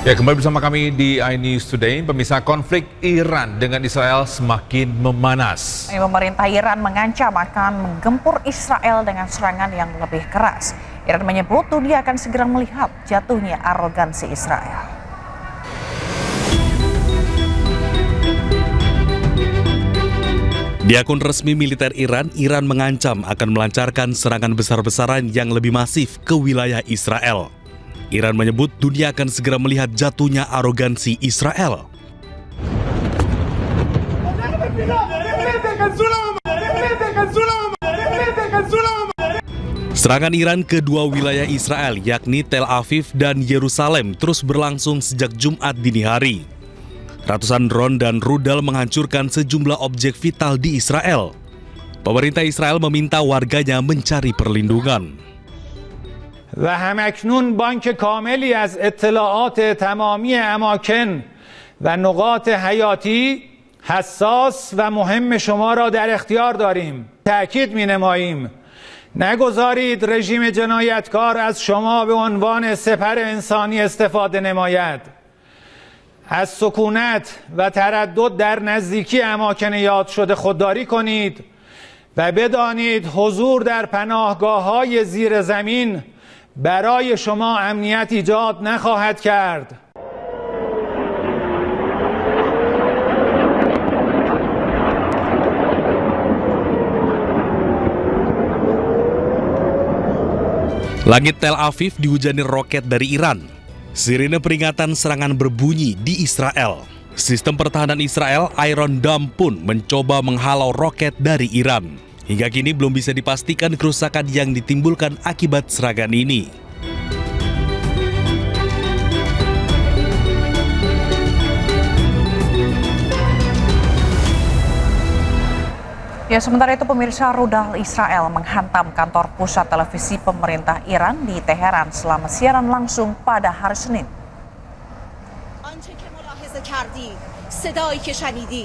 Ya, kembali bersama kami di iNews Today. Pemirsa, konflik Iran dengan Israel semakin memanas. Pemerintah Iran mengancam akan menggempur Israel dengan serangan yang lebih keras. Iran menyebut dunia akan segera melihat jatuhnya arogansi Israel. Di akun resmi militer Iran, Iran mengancam akan melancarkan serangan besar-besaran yang lebih masif ke wilayah Israel. Iran menyebut dunia akan segera melihat jatuhnya arogansi Israel. Serangan Iran ke dua wilayah Israel, yakni Tel Aviv dan Yerusalem, terus berlangsung sejak Jumat dini hari. Ratusan drone dan rudal menghancurkan sejumlah objek vital di Israel. Pemerintah Israel meminta warganya mencari perlindungan. و همکنون بانک کاملی از اطلاعات تمامی اماکن و نقاط حیاتی حساس و مهم شما را در اختیار داریم. تأکید می‌نماییم نگذارید رژیم جنایتکار از شما به عنوان سپر انسانی استفاده نماید. از سکونت و تردد در نزدیکی اماکن یاد شده خودداری کنید و بدانید حضور در پناهگاه‌های زیر زمین برای شما امنیت ایجاد نخواهد کرد. Langit Tel Aviv dihujani roket dari Iran. Sirine peringatan serangan berbunyi di Israel. Sistem pertahanan Israel, Iron Dome pun mencoba menghalau roket dari Iran. Hingga kini belum bisa dipastikan kerusakan yang ditimbulkan akibat serangan ini. Ya, sementara itu pemirsa, rudal Israel menghantam kantor pusat televisi pemerintah Iran di Teheran selama siaran langsung pada hari Senin.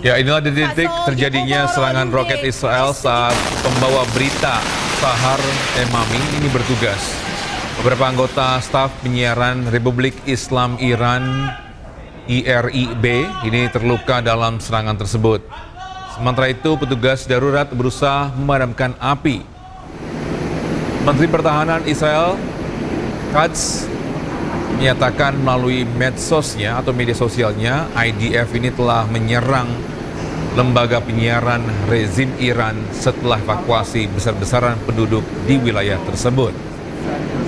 Ya, inilah detik terjadinya serangan roket Israel saat pembawa berita Sahar Emami ini bertugas. Beberapa anggota staf penyiaran Republik Islam Iran IRIB ini terluka dalam serangan tersebut. Sementara itu, petugas darurat berusaha memadamkan api. Menteri Pertahanan Israel Katz menyatakan melalui medsosnya atau media sosialnya, IDF ini telah menyerang lembaga penyiaran rezim Iran setelah evakuasi besar-besaran penduduk di wilayah tersebut.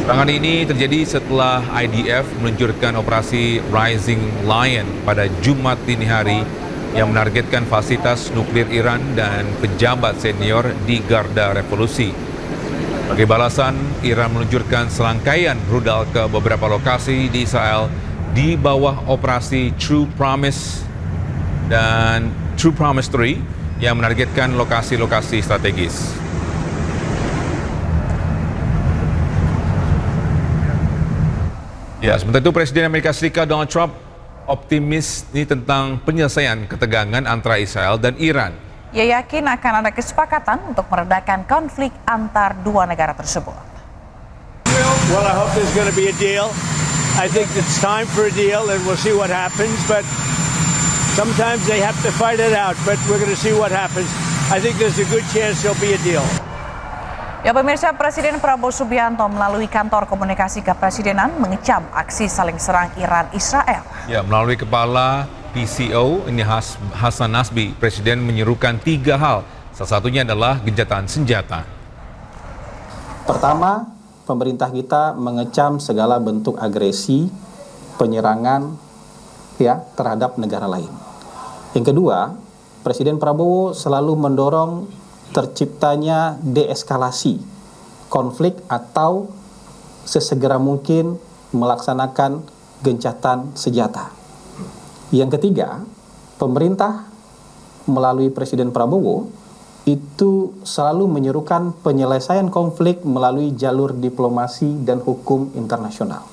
Serangan ini terjadi setelah IDF meluncurkan operasi Rising Lion pada Jumat dini hari yang menargetkan fasilitas nuklir Iran dan pejabat senior di Garda Revolusi. Sebagai balasan, Iran meluncurkan serangkaian rudal ke beberapa lokasi di Israel di bawah operasi True Promise dan True Promise 3 yang menargetkan lokasi-lokasi strategis. Ya, sementara itu Presiden Amerika Serikat Donald Trump optimis ini tentang penyelesaian ketegangan antara Israel dan Iran. Ia yakin akan ada kesepakatan untuk meredakan konflik antar dua negara tersebut. Well, I hope there's going to be a deal. I think it's time for a deal and we'll see what happens, but sometimes they have to fight it out, but we're going to see what happens. I think there's a good chance there'll be a deal. Ya, pemirsa, Presiden Prabowo Subianto melalui kantor komunikasi kepresidenan mengecam aksi saling serang Iran-Israel. Ya, melalui kepala PCO ini Hasan Nasbi, Presiden menyerukan 3 hal. Salah satunya adalah gencatan senjata. Pertama, pemerintah kita mengecam segala bentuk agresi, penyerangan ya terhadap negara lain. Yang kedua, Presiden Prabowo selalu mendorong terciptanya deeskalasi konflik atau sesegera mungkin melaksanakan gencatan senjata. Yang ketiga, pemerintah melalui Presiden Prabowo itu selalu menyerukan penyelesaian konflik melalui jalur diplomasi dan hukum internasional.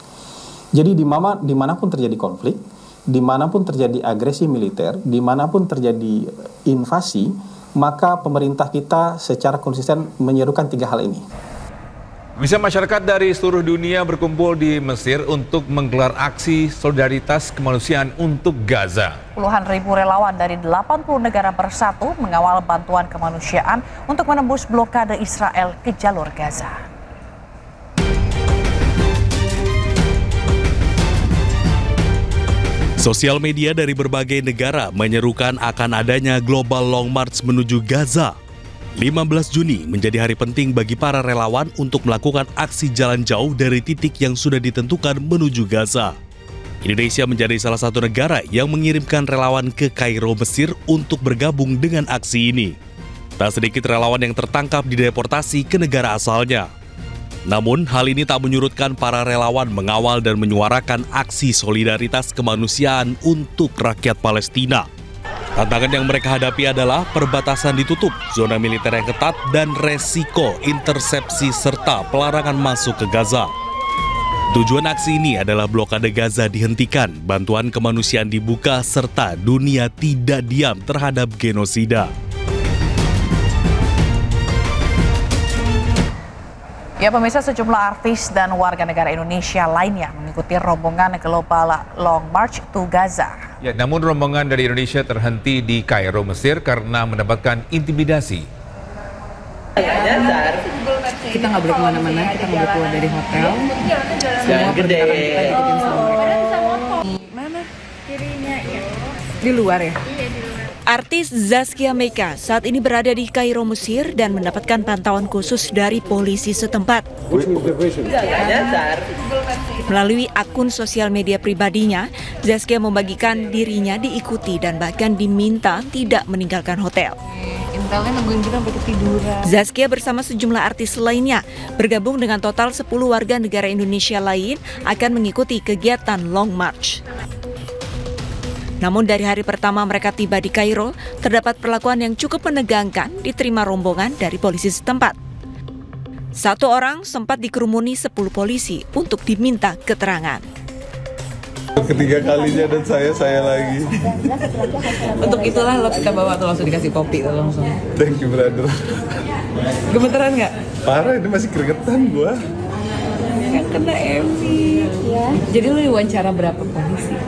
Jadi dimanapun terjadi konflik, dimanapun terjadi agresi militer, dimanapun terjadi invasi, maka pemerintah kita secara konsisten menyerukan 3 hal ini. Bisa masyarakat dari seluruh dunia berkumpul di Mesir untuk menggelar aksi solidaritas kemanusiaan untuk Gaza. Puluhan ribu relawan dari 80 negara bersatu mengawal bantuan kemanusiaan untuk menembus blokade Israel ke jalur Gaza. Sosial media dari berbagai negara menyerukan akan adanya Global Long March menuju Gaza. 15 Juni menjadi hari penting bagi para relawan untuk melakukan aksi jalan jauh dari titik yang sudah ditentukan menuju Gaza. Indonesia menjadi salah satu negara yang mengirimkan relawan ke Kairo, Mesir untuk bergabung dengan aksi ini. Tak sedikit relawan yang tertangkap dideportasi ke negara asalnya. Namun, hal ini tak menyurutkan para relawan mengawal dan menyuarakan aksi solidaritas kemanusiaan untuk rakyat Palestina. Tantangan yang mereka hadapi adalah perbatasan ditutup, zona militer yang ketat, dan resiko intersepsi serta pelarangan masuk ke Gaza. Tujuan aksi ini adalah blokade Gaza dihentikan, bantuan kemanusiaan dibuka, serta dunia tidak diam terhadap genosida. Ya pemirsa, sejumlah artis dan warga negara Indonesia lainnya mengikuti rombongan Global Long March to Gaza. Ya, namun rombongan dari Indonesia terhenti di Kairo, Mesir karena mendapatkan intimidasi. Kita nggak boleh kemana-mana, kita nggak boleh keluar dari hotel. Semua pergerakan kita diikutin sama mereka. Mana? Kirinya ya. Di luar ya? Iya, di luar. Artis Zaskia Meka saat ini berada di Kairo, Mesir dan mendapatkan pantauan khusus dari polisi setempat. Melalui akun sosial media pribadinya, Zaskia membagikan dirinya diikuti dan bahkan diminta tidak meninggalkan hotel. Intelnya nungguin kita sampai ketiduran. Zaskia bersama sejumlah artis lainnya bergabung dengan total 10 warga negara Indonesia lain akan mengikuti kegiatan Long March. Namun dari hari pertama mereka tiba di Kairo, terdapat perlakuan yang cukup menegangkan diterima rombongan dari polisi setempat. Satu orang sempat dikerumuni 10 polisi untuk diminta keterangan. Ketiga kalinya dan saya lagi. Untuk itulah lo kita bawa tuh langsung dikasih kopi tuh langsung. Thank you brother. Gemeteran nggak? Parah, ini masih keringetan gua. Yang kena Emi. Ya. Jadi lo diwawancara berapa polisi?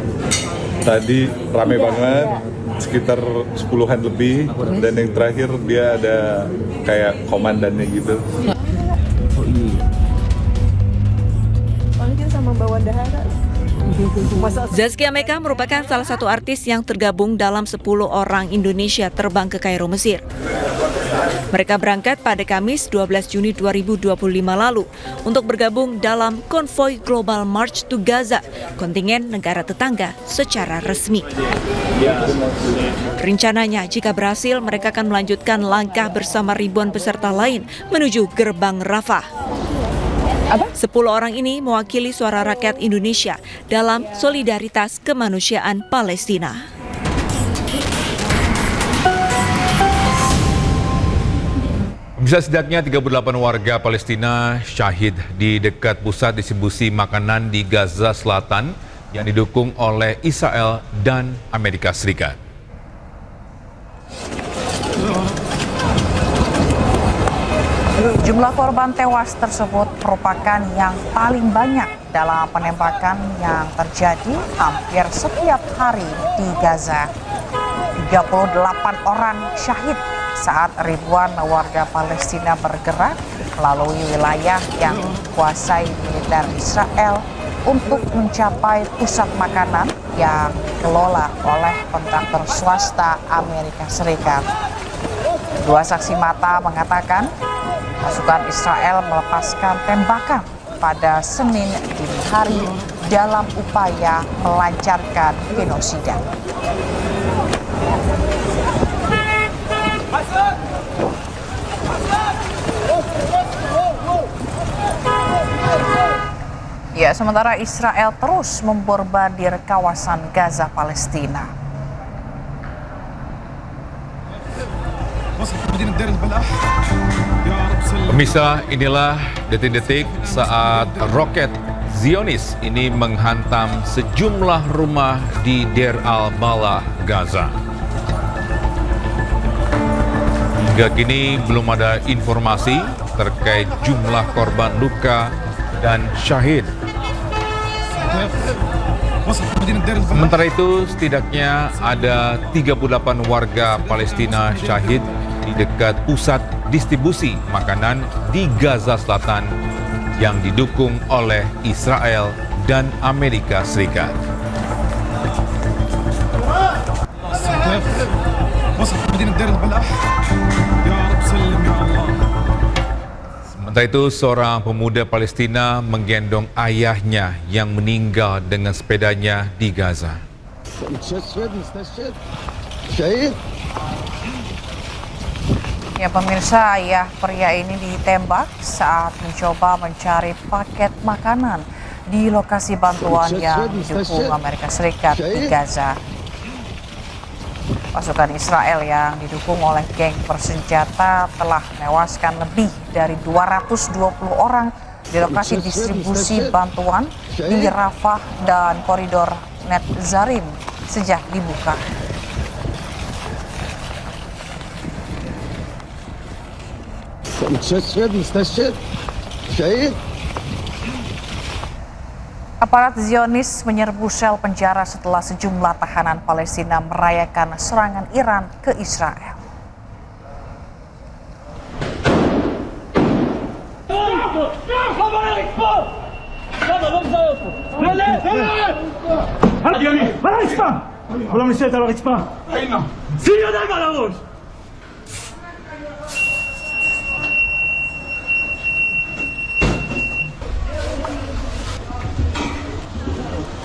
Tadi rame banget, sekitar 10-an lebih, dan yang terakhir dia ada kayak komandannya gitu. Oh iya. Soalnya sama bawa dahara. Zaskia Meka merupakan salah satu artis yang tergabung dalam 10 orang Indonesia terbang ke Kairo, Mesir. Mereka berangkat pada Kamis 12 Juni 2025 lalu untuk bergabung dalam konvoi Global March to Gaza, kontingen negara tetangga secara resmi. Rencananya jika berhasil mereka akan melanjutkan langkah bersama ribuan peserta lain menuju gerbang Rafah. 10 orang ini mewakili suara rakyat Indonesia dalam solidaritas kemanusiaan Palestina. Bisa setidaknya 38 warga Palestina syahid di dekat pusat distribusi makanan di Gaza Selatan yang didukung oleh Israel dan Amerika Serikat. Jumlah korban tewas tersebut merupakan yang paling banyak dalam penembakan yang terjadi hampir setiap hari di Gaza. 38 orang syahid saat ribuan warga Palestina bergerak melalui wilayah yang dikuasai militer Israel untuk mencapai pusat makanan yang dikelola oleh kontraktor swasta Amerika Serikat. Dua saksi mata mengatakan pasukan Israel melepaskan tembakan pada Senin dini hari dalam upaya melancarkan genosida. Ya, sementara Israel terus membombardir kawasan Gaza, Palestina. Pemirsa, inilah detik-detik saat roket Zionis ini menghantam sejumlah rumah di Deir al-Balah, Gaza. Hingga kini belum ada informasi terkait jumlah korban luka dan syahid. Sementara itu, setidaknya ada 38 warga Palestina syahid di dekat pusat distribusi makanan di Gaza Selatan yang didukung oleh Israel dan Amerika Serikat. Sementara itu, seorang pemuda Palestina menggendong ayahnya yang meninggal dengan sepedanya di Gaza. Ya pemirsa, ayah pria ini ditembak saat mencoba mencari paket makanan di lokasi bantuan yang didukung Amerika Serikat di Gaza. Pasukan Israel yang didukung oleh geng bersenjata telah menewaskan lebih dari 220 orang di lokasi distribusi bantuan di Rafah dan koridor Netzarim sejak dibuka. Aparat Zionis menyerbu sel penjara setelah sejumlah tahanan Palestina merayakan serangan Iran ke Israel.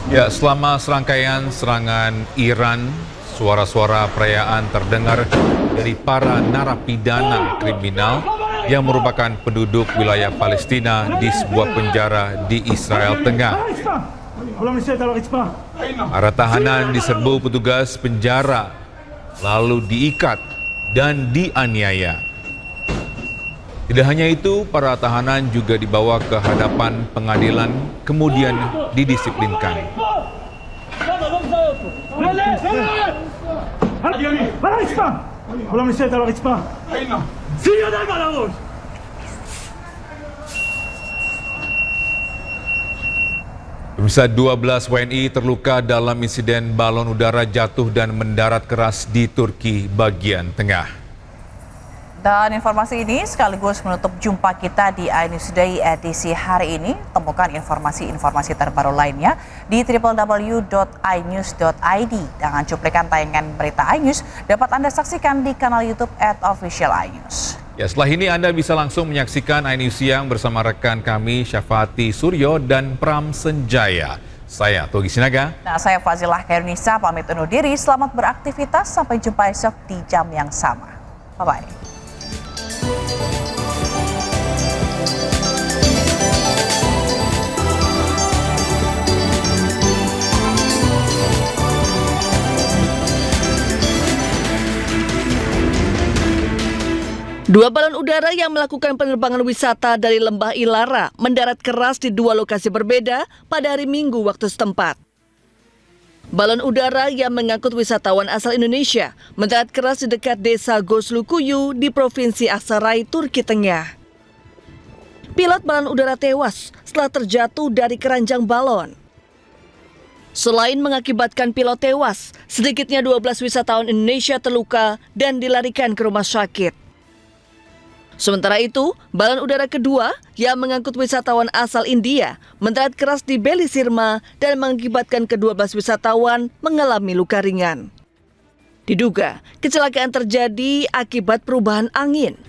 Ya, selama serangkaian serangan Iran, suara-suara perayaan terdengar dari para narapidana kriminal yang merupakan penduduk wilayah Palestina di sebuah penjara di Israel Tengah. Para tahanan diserbu petugas penjara, lalu diikat dan dianiaya. Tidak hanya itu, para tahanan juga dibawa ke hadapan pengadilan, kemudian didisiplinkan. Pemirsa, 12 WNI terluka dalam insiden balon udara jatuh dan mendarat keras di Turki bagian tengah. Dan informasi ini sekaligus menutup jumpa kita di iNews Today edisi hari ini. Temukan informasi-informasi terbaru lainnya di www.inews.id. Dengan cuplikan tayangan berita iNews dapat Anda saksikan di kanal YouTube @officialinews. Ya, setelah ini Anda bisa langsung menyaksikan iNews Siang bersama rekan kami Syafati Suryo dan Pram Senjaya. Saya Togi Sinaga. Nah, saya Fazilah Kairunisa pamit undur diri. Selamat beraktivitas. Sampai jumpa esok di jam yang sama. Bye-bye. Dua balon udara yang melakukan penerbangan wisata dari Lembah Ilara mendarat keras di dua lokasi berbeda pada hari Minggu waktu setempat. Balon udara yang mengangkut wisatawan asal Indonesia mendarat keras di dekat desa Goslukuyu di Provinsi Aksaray, Turki Tengah. Pilot balon udara tewas setelah terjatuh dari keranjang balon. Selain mengakibatkan pilot tewas, sedikitnya 12 wisatawan Indonesia terluka dan dilarikan ke rumah sakit. Sementara itu, balon udara kedua yang mengangkut wisatawan asal India mendarat keras di Beli Sirma dan mengakibatkan ke-12 wisatawan mengalami luka ringan. Diduga, kecelakaan terjadi akibat perubahan angin.